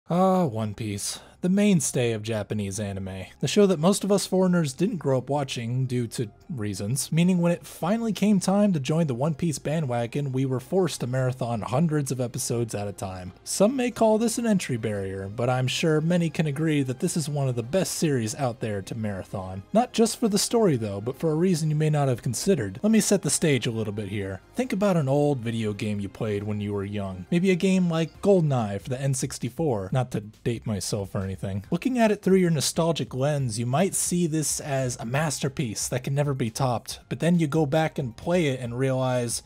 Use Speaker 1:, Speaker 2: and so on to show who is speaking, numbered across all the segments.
Speaker 1: One Piece. The mainstay of Japanese anime. The show that most of us foreigners didn't grow up watching due to reasons, meaning when it finally came time to join the One Piece bandwagon, we were forced to marathon hundreds of episodes at a time. Some may call this an entry barrier, but I'm sure many can agree that this is one of the best series out there to marathon. Not just for the story though, but for a reason you may not have considered. Let me set the stage a little bit here. Think about an old video game you played when you were young. Maybe a game like GoldenEye for the N64, not to date myself or anything. Looking at it through your nostalgic lens, you might see this as a masterpiece that can never be topped, but then you go back and play it and realize,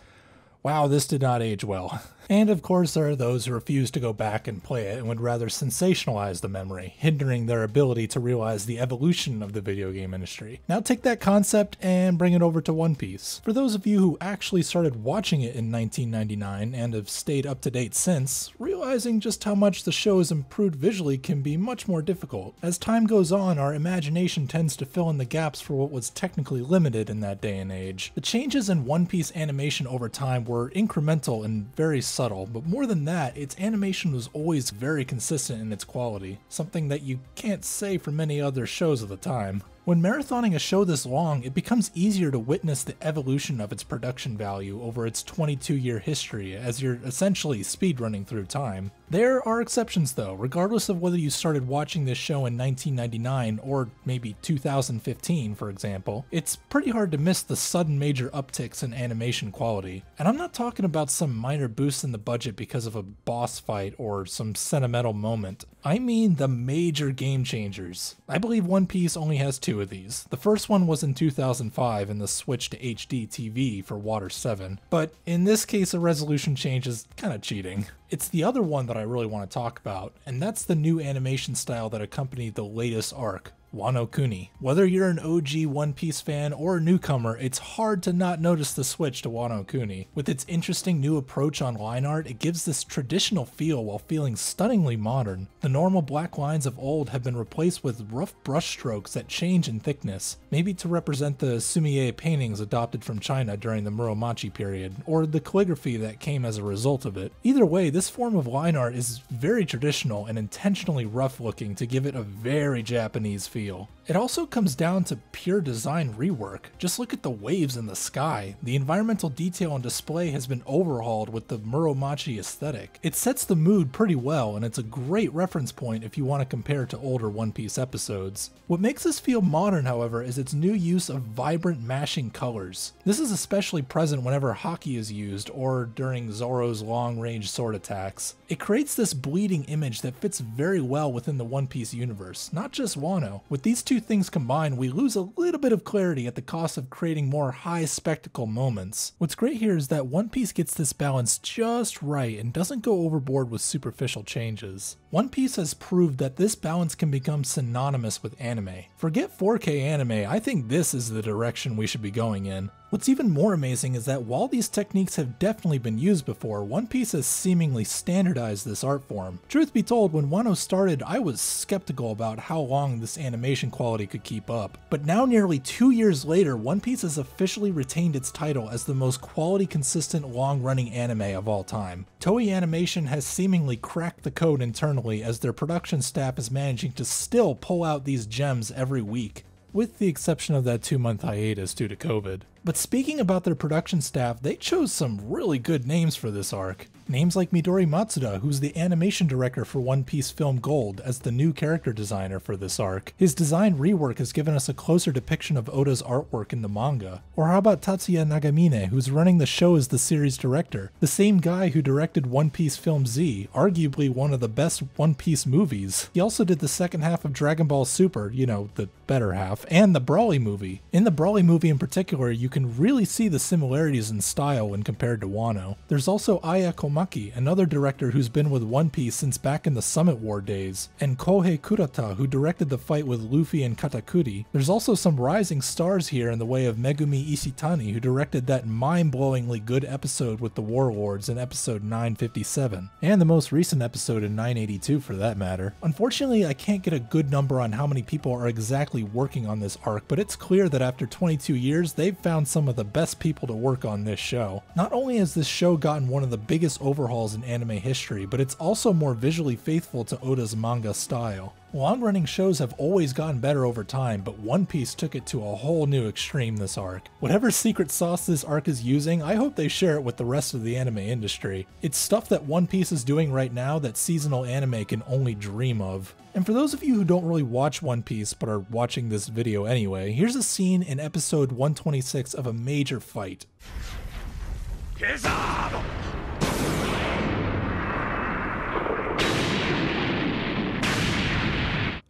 Speaker 1: wow, this did not age well. And of course there are those who refuse to go back and play it and would rather sensationalize the memory, hindering their ability to realize the evolution of the video game industry. Now take that concept and bring it over to One Piece. For those of you who actually started watching it in 1999 and have stayed up to date since, realizing just how much the show has improved visually can be much more difficult. As time goes on, our imagination tends to fill in the gaps for what was technically limited in that day and age. The changes in One Piece animation over time were incremental and very subtle, but more than that, its animation was always very consistent in its quality, something that you can't say for many other shows of the time. When marathoning a show this long, it becomes easier to witness the evolution of its production value over its 22-year history, as you're essentially speedrunning through time. There are exceptions though, regardless of whether you started watching this show in 1999 or maybe 2015 for example. It's pretty hard to miss the sudden major upticks in animation quality. And I'm not talking about some minor boost in the budget because of a boss fight or some sentimental moment. I mean the major game changers. I believe One Piece only has two of these. The first one was in 2005 in the switch to HD TV for Water 7, but in this case a resolution change is kinda cheating. It's the other one that I really want to talk about, and that's the new animation style that accompanied the latest arc, Wano Kuni. Whether you're an OG One Piece fan or a newcomer, it's hard to not notice the switch to Wano Kuni. With its interesting new approach on line art, it gives this traditional feel while feeling stunningly modern. The normal black lines of old have been replaced with rough brush strokes that change in thickness, maybe to represent the sumie paintings adopted from China during the Muromachi period, or the calligraphy that came as a result of it. Either way, this form of line art is very traditional and intentionally rough looking to give it a very Japanese feel. It also comes down to pure design rework. Just look at the waves in the sky. The environmental detail on display has been overhauled with the Muromachi aesthetic. It sets the mood pretty well, and it's a great reference point if you want to compare to older One Piece episodes. What makes this feel modern, however, is its new use of vibrant mashing colors. This is especially present whenever Haki is used or during Zoro's long-range sword attacks. It creates this bleeding image that fits very well within the One Piece universe, not just Wano. With these two things combined, we lose a little bit of clarity at the cost of creating more high spectacle moments. What's great here is that One Piece gets this balance just right and doesn't go overboard with superficial changes. One Piece has proved that this balance can become synonymous with anime. Forget 4K anime, I think this is the direction we should be going in. What's even more amazing is that while these techniques have definitely been used before, One Piece has seemingly standardized this art form. Truth be told, when Wano started, I was skeptical about how long this animation quality could keep up. But now nearly 2 years later, One Piece has officially retained its title as the most quality consistent long-running anime of all time. Toei Animation has seemingly cracked the code internally as their production staff is managing to still pull out these gems every week, with the exception of that 2-month hiatus due to COVID. But speaking about their production staff, they chose some really good names for this arc. Names like Midori Matsuda, who's the animation director for One Piece Film Gold, as the new character designer for this arc. His design rework has given us a closer depiction of Oda's artwork in the manga. Or how about Tatsuya Nagamine, who's running the show as the series director, the same guy who directed One Piece Film Z, arguably one of the best One Piece movies. He also did the second half of Dragon Ball Super, you know, the better half, and the Brawly movie. In the Brawly movie in particular, you can really see the similarities in style when compared to Wano. There's also Ayakomaki, another director who's been with One Piece since back in the Summit War days, and Kohei Kurata, who directed the fight with Luffy and Katakuri. There's also some rising stars here in the way of Megumi Ishitani, who directed that mind-blowingly good episode with the Warlords in episode 957, and the most recent episode in 982 for that matter. Unfortunately, I can't get a good number on how many people are exactly exactly working on this arc, but it's clear that after 22 years, they've found some of the best people to work on this show. Not only has this show gotten one of the biggest overhauls in anime history, but it's also more visually faithful to Oda's manga style. Long-running shows have always gotten better over time, but One Piece took it to a whole new extreme this arc. Whatever secret sauce this arc is using, I hope they share it with the rest of the anime industry. It's stuff that One Piece is doing right now that seasonal anime can only dream of. And for those of you who don't really watch One Piece but are watching this video anyway, here's a scene in episode 126 of a major fight.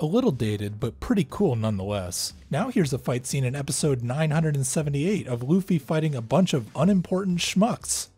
Speaker 1: A little dated, but pretty cool nonetheless. Now here's a fight scene in episode 978 of Luffy fighting a bunch of unimportant schmucks.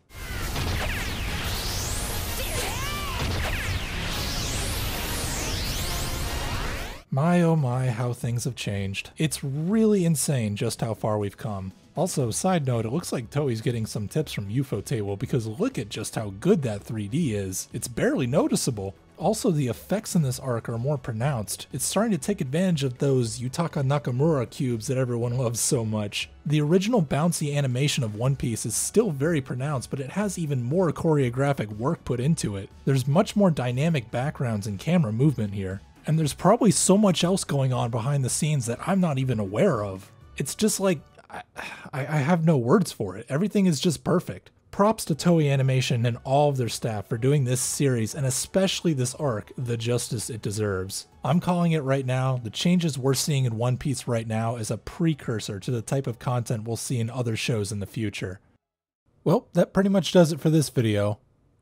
Speaker 1: My oh my, how things have changed. It's really insane just how far we've come. Also, side note, it looks like Toei's getting some tips from Ufotable because look at just how good that 3D is. It's barely noticeable. Also, the effects in this arc are more pronounced. It's starting to take advantage of those Yutaka Nakamura cubes that everyone loves so much. The original bouncy animation of One Piece is still very pronounced, but it has even more choreographic work put into it. There's much more dynamic backgrounds and camera movement here. And there's probably so much else going on behind the scenes that I'm not even aware of. It's just like, I have no words for it. Everything is just perfect. Props to Toei Animation and all of their staff for doing this series, and especially this arc, the justice it deserves. I'm calling it right now, the changes we're seeing in One Piece right now is a precursor to the type of content we'll see in other shows in the future. Well, that pretty much does it for this video.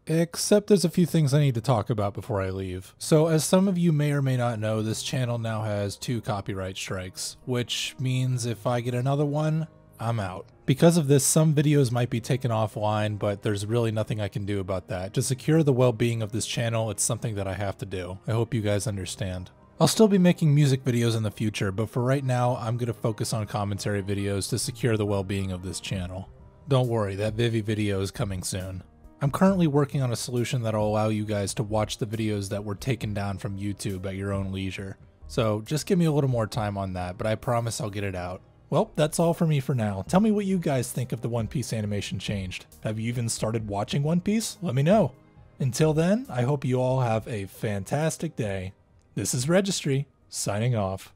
Speaker 1: Except there's a few things I need to talk about before I leave. So as some of you may or may not know, this channel now has 2 copyright strikes, which means if I get another one, I'm out. Because of this, some videos might be taken offline, but there's really nothing I can do about that. To secure the well-being of this channel, it's something that I have to do. I hope you guys understand. I'll still be making music videos in the future, but for right now, I'm going to focus on commentary videos to secure the well-being of this channel. Don't worry, that Vivi video is coming soon. I'm currently working on a solution that'll allow you guys to watch the videos that were taken down from YouTube at your own leisure. So just give me a little more time on that, but I promise I'll get it out. Well, that's all for me for now. Tell me what you guys think of the One Piece animation changed. Have you even started watching One Piece? Let me know. Until then, I hope you all have a fantastic day. This is Registry, signing off.